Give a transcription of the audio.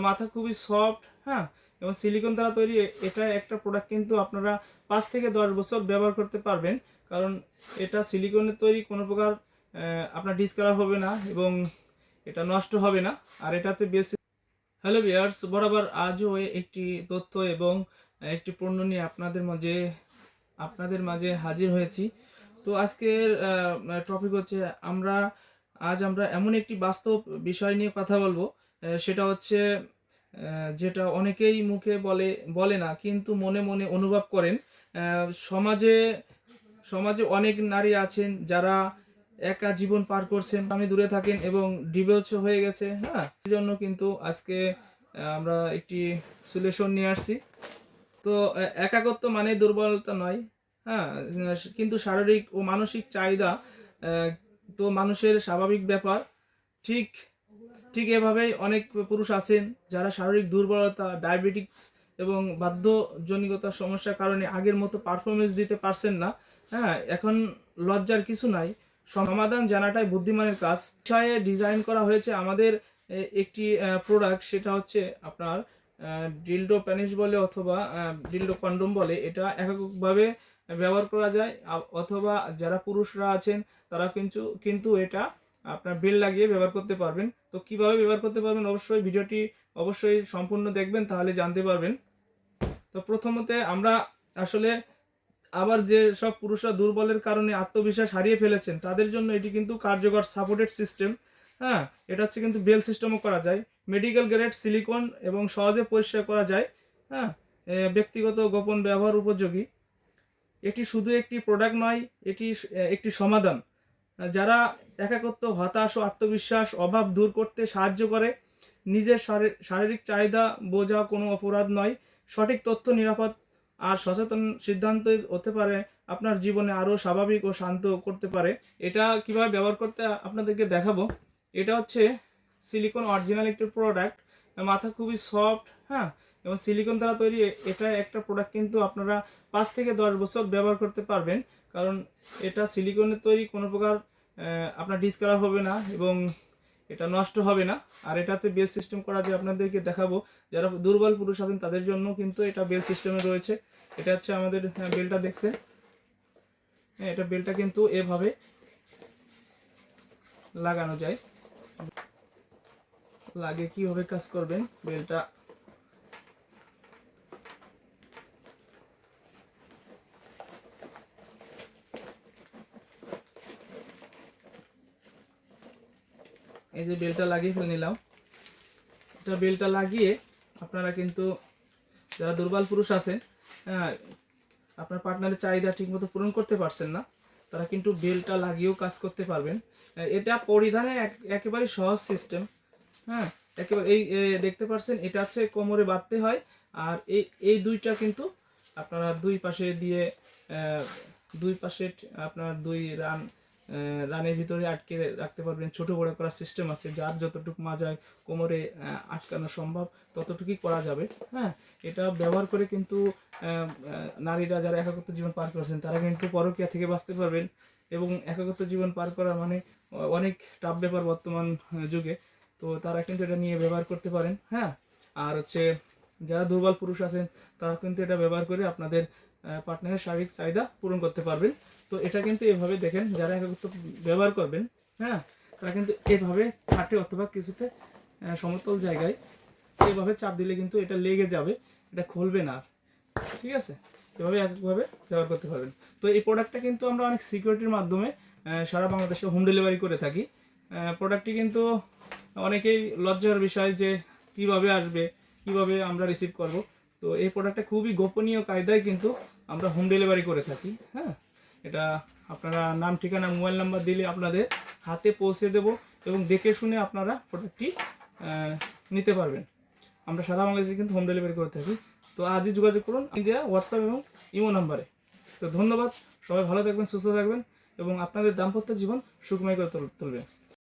মাথা খুবই সফট, হ্যাঁ, এবং সিলিকন দ্বারা তৈরি এটা একটা প্রোডাক্ট কিন্তু আপনারা 5 থেকে 10 বছর ব্যবহার করতে পারবেন। কারণ এটা সিলিকনের তৈরি, কোনো প্রকার আপনার ডিসকালার হবে না এবং এটা নষ্ট হবে না। আর এটাতে বেশ হ্যালো ভিউয়ার্স, বরাবর আজও একটি তথ্য এবং একটি পণ্য নিয়ে আপনাদের মাঝে হাজির হয়েছি। তো আজকের টপিক হচ্ছে আমরা এমন একটি বাস্তব বিষয় নিয়ে কথা বলবো। সেটা হচ্ছে যেটা অনেকেই মুখে বলে না, কিন্তু মনে মনে অনুভব করেন। সমাজে সমাজে অনেক নারী আছেন যারা একা জীবন পার করছেন, স্বামী দূরে থাকেন এবং ডিভোর্স হয়ে গেছে, হ্যাঁ। এই জন্য কিন্তু আজকে আমরা একটি সলিউশন নিয়ে আসছি। তো একাকিত্ব মানে দুর্বলতা নয়, হ্যাঁ, কিন্তু শারীরিক ও মানসিক চাহিদা আহ, তো মানুষের স্বাভাবিক ব্যাপার। ঠিক ঠিক এভাবেই অনেক পুরুষ আছেন যারা শারীরিক দুর্বলতা, ডায়াবেটিক্স এবং বাধ্যজনিকতার সমস্যার কারণে আগের মতো পারফরমেন্স দিতে পারছেন না। হ্যাঁ, এখন লজ্জার কিছু নাই, সমাধান জানাটাই বুদ্ধিমানের কাজ। বিষয়ে ডিজাইন করা হয়েছে আমাদের একটি প্রোডাক্ট, সেটা হচ্ছে আপনার ডিলডো প্যানিস বলে অথবা ডিলডো কন্ডোম বলে। এটা এককভাবে ব্যবহার করা যায়, অথবা যারা পুরুষরা আছেন তারা কিন্তু এটা আপনার বেল লাগিয়ে ব্যবহার করতে পারবেন। তো কিভাবে ব্যবহার করতে পারবেন, অবশ্যই ভিডিওটি অবশ্যই সম্পূর্ণ দেখবেন, তাহলে জানতে পারবেন। তো প্রথমত আমরা আসলে আবার যে সব পুরুষরা দুর্বলের কারণে আত্মবিশ্বাস হারিয়ে ফেলেছেন তাদের জন্য এটি কিন্তু কার্যকর সাপোর্টেড সিস্টেম। হ্যাঁ, এটা হচ্ছে কিন্তু বেল সিস্টেমও করা যায়, মেডিকেল গ্রেড সিলিকন এবং সহজে পরিষ্কার করা যায়। হ্যাঁ, ব্যক্তিগত গোপন ব্যবহার উপযোগী। এটি শুধু একটি প্রোডাক্ট নয়, এটি একটি সমাধান যারা একাকিত্ব, হতাশ ও আত্মবিশ্বাস অভাব দূর করতে সাহায্য করে। নিজের শারীরিক চাহিদা বোঝা কোনো অপরাধ নয়। সঠিক তথ্য, নিরাপদ আর সচেতন সিদ্ধান্ত হতে পারে আপনার জীবনে আরও স্বাভাবিক ও শান্ত করতে পারে। এটা কিভাবে ব্যবহার করতে আপনাদেরকে দেখাবো। এটা হচ্ছে সিলিকন অরিজিনাল একটি প্রোডাক্ট, মাথা খুবই সফট, হ্যাঁ, এবং সিলিকন দ্বারা তৈরি এটা একটা প্রোডাক্ট কিন্তু আপনারা 5 থেকে 10 বছর ব্যবহার করতে পারবেন। কারণ এটা সিলিকনের তৈরি, কোনো প্রকার আপনার ডিসকালার হবে না এবং এটা নষ্ট হবে না। আর এটাতে বেল সিস্টেম করা যে আপনাদেরকে দেখাবো, যারা দুর্বল পুরুষ আছেন তাদের জন্য কিন্তু এটা বেল সিস্টেমে রয়েছে। এটা হচ্ছে আমাদের বেলটা দেখছেন, হ্যাঁ, এটা বেলটা কিন্তু এভাবে লাগানো যায়। লাগে কিভাবে কাজ করবেন বেলটা, এই যে বেলটা লাগিয়ে ফেলে নিলাম। এটা বেলটা লাগিয়ে আপনারা কিন্তু যারা দুর্বল পুরুষ আছেন, হ্যাঁ, আপনার পার্টনারের চাহিদা ঠিকমতো পূরণ করতে পারছেন না, তারা কিন্তু বেলটা লাগিয়েও কাজ করতে পারবেন। এটা পরিধানে একেবারে সহজ সিস্টেম। হ্যাঁ, একেবারে দেখতে পাচ্ছেন, এটা হচ্ছে কোমরে বাঁধতে হয়। আর এই দুইটা কিন্তু আপনারা দুই পাশে দিয়ে দুই পাশে আপনার দুই রানের ভিতরে আটকে রাখতে পারবেন। ছোট বড় করার সিস্টেম আছে, যার যতটুকু মাজায় কোমরে আটকানো সম্ভব ততটুকুই করা যাবে। হ্যাঁ, এটা ব্যবহার করে কিন্তু নারীরা যারা একাকিত্ব জীবন পার করেছেন তারা কিন্তু পরকীয়া থেকে বাঁচতে পারবেন। এবং একাকিত্ব জীবন পার করা মানে অনেক টাফ ব্যাপার বর্তমান যুগে। তো তারা কিন্তু এটা নিয়ে ব্যবহার করতে পারেন। হ্যাঁ, আর হচ্ছে যারা দুর্বল পুরুষ আছেন তারা কিন্তু এটা ব্যবহার করে আপনাদের পার্টনারের শারীরিক চাহিদা পূরণ করতে পারবেন। তো এটা কিন্তু এভাবে দেখেন, যারা একাকিত্ব ব্যবহার করবেন, হ্যাঁ, তারা কিন্তু এভাবে খাটে অথবা কিছুতে সমতল জায়গায় এভাবে চাপ দিলে কিন্তু এটা লেগে যাবে, এটা খুলবে না আর। ঠিক আছে, এভাবে একভাবে ব্যবহার করতে পারবেন। তো এই প্রোডাক্টটা কিন্তু আমরা অনেক সিকিউরিটির মাধ্যমে সারা বাংলাদেশে হোম ডেলিভারি করে থাকি। প্রোডাক্টটি কিন্তু অনেকেই লজ্জার বিষয় যে কিভাবে আসবে, কিভাবে আমরা রিসিভ করব। তো এই প্রোডাক্টটা খুবই গোপনীয় কায়দায় কিন্তু আমরা হোম ডেলিভারি করে থাকি। হ্যাঁ, এটা আপনারা নাম, ঠিকানা, মোবাইল নাম্বার দিলে আপনাদের হাতে পৌঁছে দেব এবং দেখে শুনে আপনারা প্রোডাক্টটি নিতে পারবেন। আমরা সারা বাংলাদেশে কিন্তু হোম ডেলিভারি করে থাকি। তো আজই যোগাযোগ করুন ইন্ডিয়া হোয়াটসঅ্যাপ এবং ইমো নাম্বারে। তো ধন্যবাদ, সবাই ভালো থাকবেন, সুস্থ থাকবেন এবং আপনাদের দাম্পত্য জীবন সুখময় করে তুলবেন।